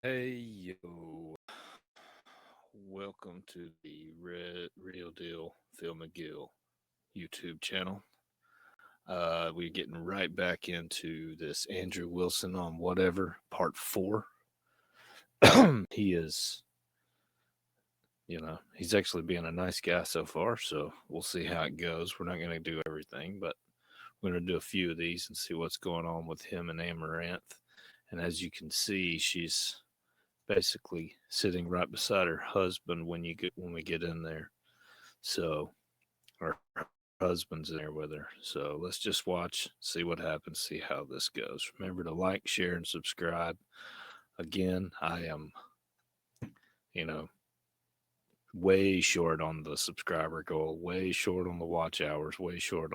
Hey yo, welcome to the Real Deal Phil McGill YouTube channel. We're getting right back into this Andrew Wilson on whatever part 4. He is, he's actually being a nice guy so far, so we'll see how it goes. We're not going to do everything, but we're going to do a few of these and see what's going on with him and Amaranth. And as you can see, she's basically sitting right beside her husband when we get in there. So her husband's in there with her. So let's just watch, see what happens, see how this goes. Remember to like, share, and subscribe. Again, I am, you know, way short on the subscriber goal, way short on the watch hours, way short.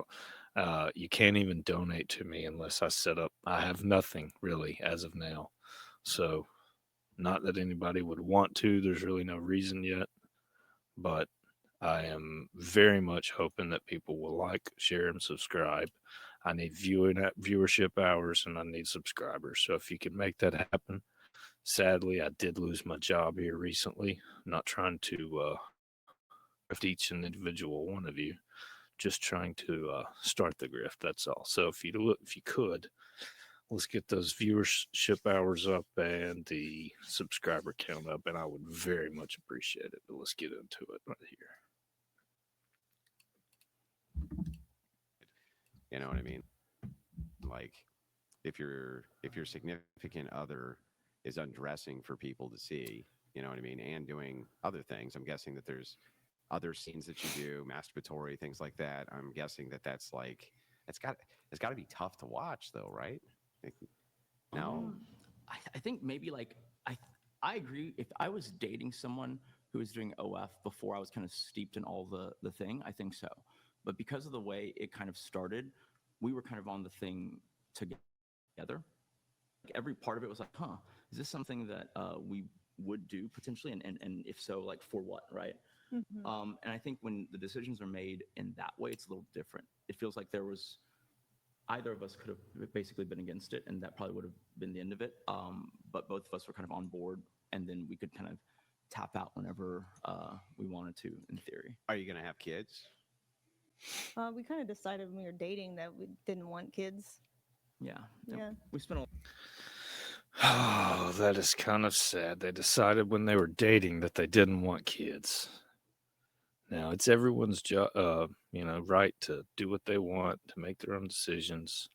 You can't even donate to me unless I set up. I have nothing really as of now. So, not that anybody would want to. There's really no reason yet, but I am very much hoping that people will like, share, and subscribe. I need viewership hours and I need subscribers. So if you can make that happen, sadly, I did lose my job here recently. I'm not trying to grift each and individual one of you, just trying to start the grift. That's all. So if you could, let's get those viewership hours up and the subscriber count up, and I would very much appreciate it. But let's get into it right here. You know what I mean? Like if your significant other is undressing for people to see, you know what I mean, and doing other things. I'm guessing that there's other scenes that you do, masturbatory things like that. I'm guessing that that's like it's got to be tough to watch though, right? Like, no. Um, I think maybe like I agree. If I was dating someone who was doing OF before I was kind of steeped in all the thing, I think so. But because of the way it kind of started, we were kind of on the thing together. Like every part of it was like, huh, is this something that we would do potentially? And if so, like for what, right? Mhm. And I think when the decisions are made in that way, it's a little different. It feels like there was either of us could have basically been against it, and that probably would have been the end of it. But both of us were kind of on board, and then we could kind of tap out whenever we wanted to, in theory. Are you gonna have kids? We kind of decided when we were dating that we didn't want kids. Yeah, Yeah. we spent a Oh, that is kind of sad. They decided when they were dating that they didn't want kids. Now it's everyone's right to do what they want, to make their own decisions,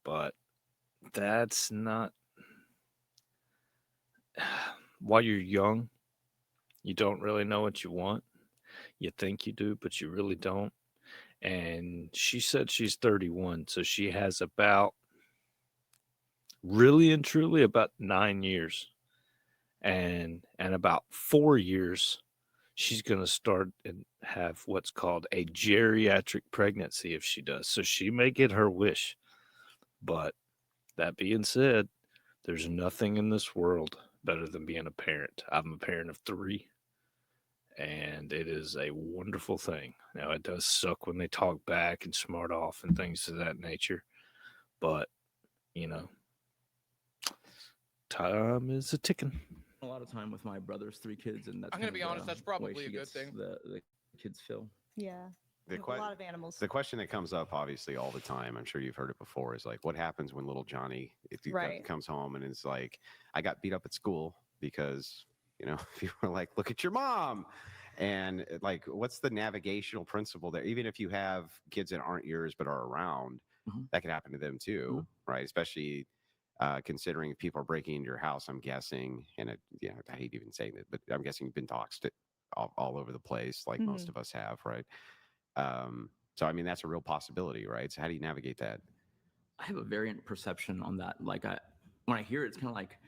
but that's not. While you're young, you don't really know what you want. You think you do, but you really don't. And she said she's 31, so she has about, really and truly, about 9 years, and about 4 years she's going to start and have what's called a geriatric pregnancy if she does. So she may get her wish. But that being said, there's nothing in this world better than being a parent. I'm a parent of three, and it is a wonderful thing. Now, it does suck when they talk back and smart off and things of that nature, but, you know, time is a ticking. lot of time with my brother's three kids, and that's I'm kind gonna of be honest. That's the way probably a she good gets thing. the kids feel. Yeah. The, A lot of animals. the question that comes up obviously all the time, I'm sure you've heard it before, is like, what happens when little Johnny Right. comes home and it's like, I got beat up at school because, people are like, look at your mom. And like, what's the navigational principle there? Even if you have kids that aren't yours but are around, Mhm. that can happen to them too, right? Especially considering if people are breaking into your house, I'm guessing, and I hate even saying that, but I'm guessing you've been doxxed all over the place, like most of us have, right? So I mean, that's a real possibility, right? So how do you navigate that? I have a variant perception on that. Like when I hear it, it's kind of like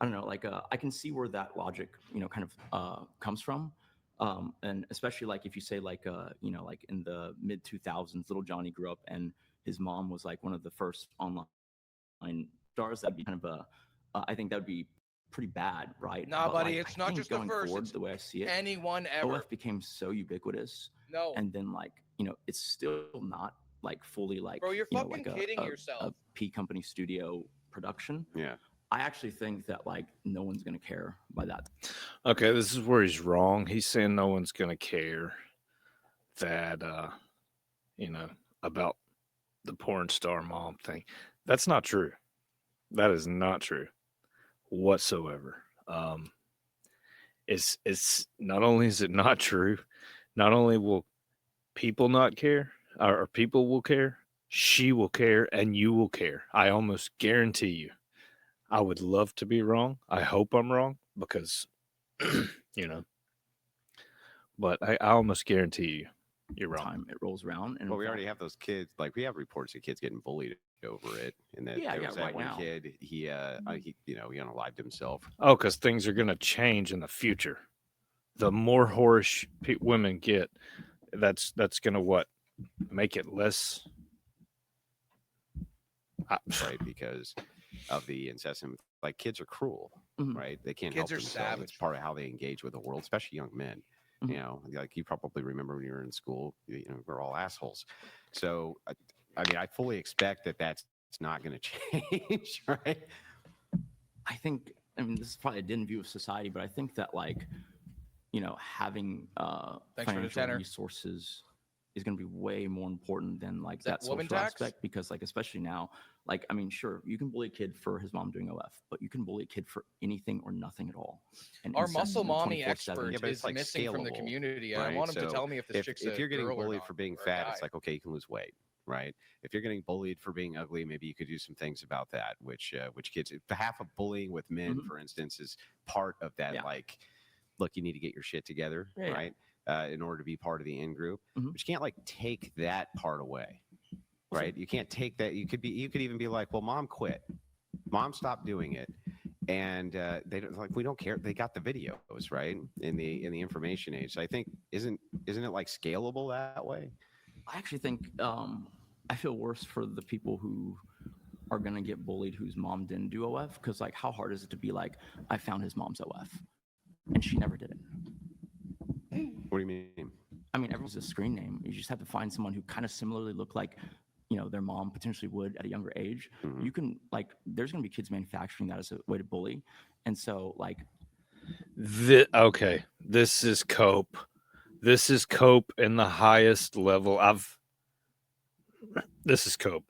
I don't know. Like I can see where that logic, kind of comes from, and especially like if you say like like in the mid 2000s, little Johnny grew up and his mom was like one of the first online stars. That'd be kind of I think that would be pretty bad, right? Nah, But buddy, like it's I not think just the going first. forward, It's the way I see it, anyone ever. OF became so ubiquitous, No, and then like it's still not like fully like bro, you're like fucking kidding a yourself. P company studio production. Yeah. I actually think that like no one's gonna care by that. Okay, this is where he's wrong. He's saying no one's gonna care that you know, about the porn star mom thing. That's not true. That is not true whatsoever. It's not only is it not true, not only will people not care, or people will care, she will care, and you will care. I almost guarantee you. I would love to be wrong. I hope I'm wrong because, you know, but I almost guarantee you you're wrong. Time it rolls around, and Well, in we fact- already have those kids. Like, we have reports of kids getting bullied over it, and that Yeah, there yeah, was that right one now. kid. He he unalived himself. Oh, because things are going to change in the future. The more whorish women get, that's going to what? Make it less. Right, because of the incessant, like, kids are cruel, Mhm. right? They can't Kids help are themselves. It's savage. part of how they engage with the world, especially young men. Mhm. You know, like, you probably remember when you were in school, you know, we're all assholes. So I mean, I fully expect that that's not going to change, right? I think, I mean, this is probably a dim view of society, but I think that like, you know, having Thanks for the financial tenor. resources is going to be way more important than like Is that that woman social tax? aspect, because like, especially now, like, I mean, sure, you can bully a kid for his mom doing OF, but you can bully a kid for anything or nothing at all. And Our incest muscle and mommy 24/7. expert Yeah, but it's is like missing from the scalable, community, and I right? want him to So tell me if this chick's if a you're getting girl or bullied not, for being or a fat, it's guy. like, okay, you can lose weight, right? If you're getting bullied for being ugly, maybe you could do some things about that. Which kids, half of bullying with men, Mhm. for instance, is part of that. Yeah. Like, look, you need to get your shit together, Yeah, yeah. right? In order to be part of the in group, Mhm. but you can't like take that part away, Well, so- right? You can't take that. You could even be like, well, mom quit, mom stopped doing it, and they don't, like, we don't care. They got the videos, right, in the information age. So I think isn't it like scalable that way? I actually think I feel worse for the people who are gonna get bullied whose mom didn't do OF, because like how hard is it to be like, I found his mom's OF and she never did it. What do you mean? I mean, everyone's a screen name. You just have to find someone who kind of similarly look like, you know, their mom potentially would at a younger age. Mhm. You can like, there's gonna be kids manufacturing that as a way to bully, and so like, Okay, this is cope. This is cope in the highest level. This is cope.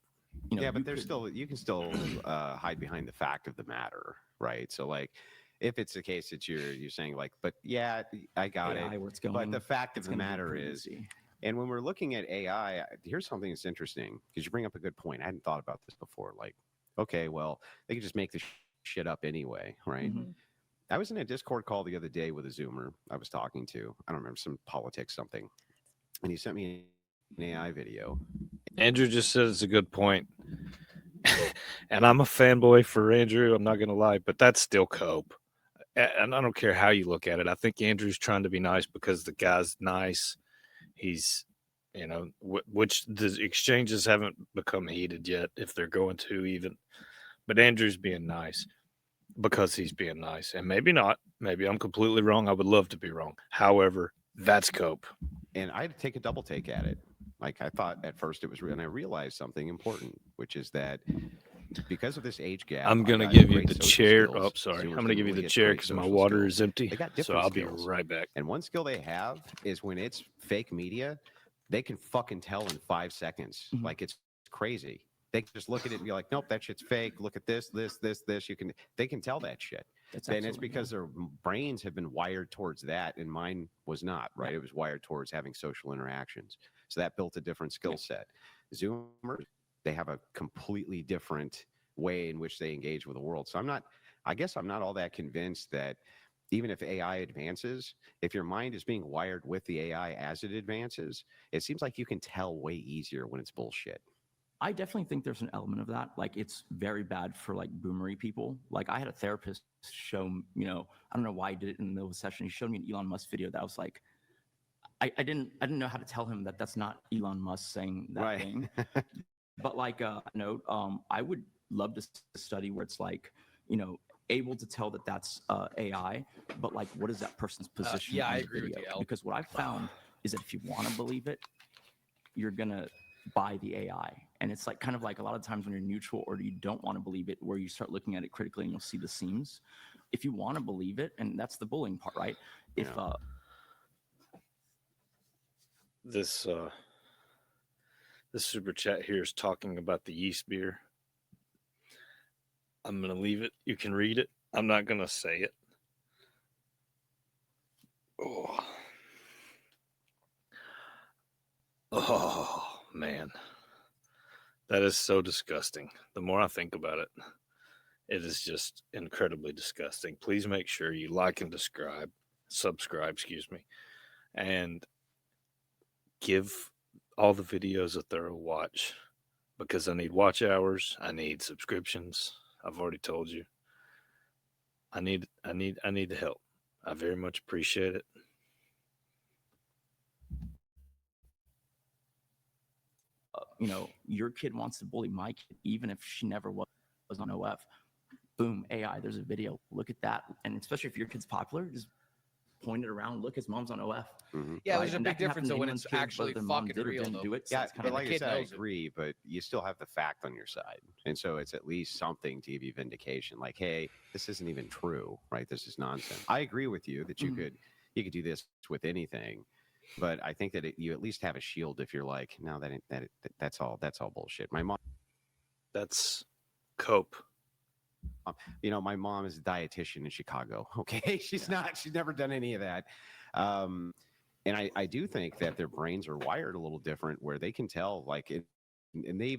you know, Yeah, but you there's could- still, you can still hide behind the fact of the matter, right? So like, if it's the case that you're saying like, but yeah, I got AI it. where it's going. But the fact of it's the gonna be matter pretty is, easy. and when we're looking at AI, here's something that's interesting, because you bring up a good point. I hadn't thought about this before. Like, okay, well, they can just make this shit up anyway, right? Mhm. I was in a Discord call the other day with a Zoomer I was talking to. I don't remember, some politics something, and he sent me an AI video. Andrew just said it's a good point. And I'm a fanboy for Andrew. I'm not going to lie, but that's still cope. And I don't care how you look at it. I think Andrew's trying to be nice because the guy's nice. He's, you know, which the exchanges haven't become heated yet, if they're going to even. But Andrew's being nice because he's being nice. And maybe not. Maybe I'm completely wrong. I would love to be wrong. However, that's cope. And I had to take a double take at it. Like, I thought at first it was real, and I realized something important, which is that because of this age gap, I'm I going to got give you great the social chair. skills. Oh, sorry. Zoomers I'm going to can give you really the get chair great because my social water skills. is empty. They got So different I'll be skills. right back. And one skill they have is when it's fake media, they can fucking tell in 5 seconds. Mhm. Like, it's crazy. They can just look at it and be like, nope, that shit's fake. Look at this. They can tell that shit. That's And it's absolutely- because their brains have been wired towards that, and mine was not, right? Right. It was wired towards having social interactions. So that built a different skill set. Zoomers, they have a completely different way in which they engage with the world. So I guess I'm not all that convinced that even if AI advances, if your mind is being wired with the AI as it advances, it seems like you can tell way easier when it's bullshit. I definitely think there's an element of that. Like, it's very bad for like boomery people. Like, I had a therapist show, you know, I don't know why he did it in the middle of a session. He showed me an Elon Musk video that was like, I didn't know how to tell him that that's not Elon Musk saying that Right. thing. But like, note, I would love to study where it's like, you know, able to tell that that's AI, but like, what is that person's position? Yeah, on I the agree with video? you, Al. Because what I've found is that if you want to believe it, you're gonna buy the AI, And it's like kind of like a lot of times when you're neutral or you don't want to believe it, where you start looking at it critically and you'll see the seams. If you want to believe it, and that's the bullying part, right? If This super chat here is talking about the yeast beer. I'm gonna leave it. You can read it. I'm not gonna say it. Oh man, that is so disgusting. The more I think about it, it is just incredibly disgusting. Please make sure you like and subscribe, excuse me, and give all the videos a thorough watch, because I need watch hours. I need subscriptions. I've already told you. I need the help. I very much appreciate it. you know, your kid wants to bully my kid, even if she never was on OF. Boom, AI, there's a video. Look at that. And especially if your kid's popular, just point it around. Look, his mom's on OF. Yeah, right? there's a And big that can happen difference to though when anyone's it's kid, actually whether their mom fucking did or real didn't though. do it. So Yeah, it's kind but of like I kid said, I knows it. agree, but you still have the fact on your side. And so it's at least something to give you vindication. Like, hey, this isn't even true, right? This is nonsense. I agree with you that you could do this with anything. But I think that you at least have a shield if you're like, no, that's all bullshit. My mom, That's cope. my mom is a dietitian in Chicago. Okay, she's never done any of that. And I do think that their brains are wired a little different, where they can tell, like, and they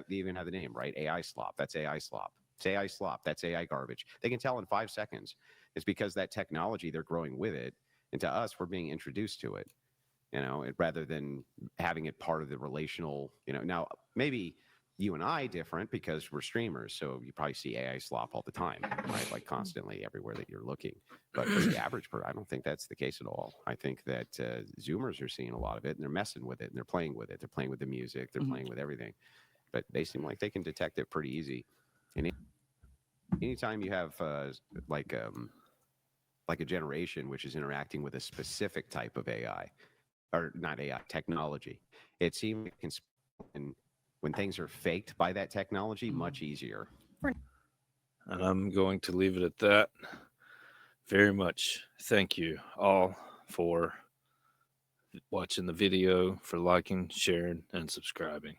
even have the name, right? AI slop. That's AI slop. It's AI slop. That's AI garbage. They can tell in 5 seconds. It's because that technology, they're growing with it, and to us, we're being introduced to it. Rather than having it part of the relational. Now maybe you and I different because we're streamers, so you probably see AI slop all the time, right? Like constantly everywhere that you're looking. But for the average person, I don't think that's the case at all. I think that Zoomers are seeing a lot of it, and they're messing with it, and they're playing with it. They're playing with the music. They're playing with everything. But they seem like they can detect it pretty easy. And anytime you have like a generation which is interacting with a specific type of AI, or not AI, technology, it seems it can, when things are faked by that technology, much easier. And I'm going to leave it at that. Very much thank you all for watching the video, for liking, sharing, and subscribing.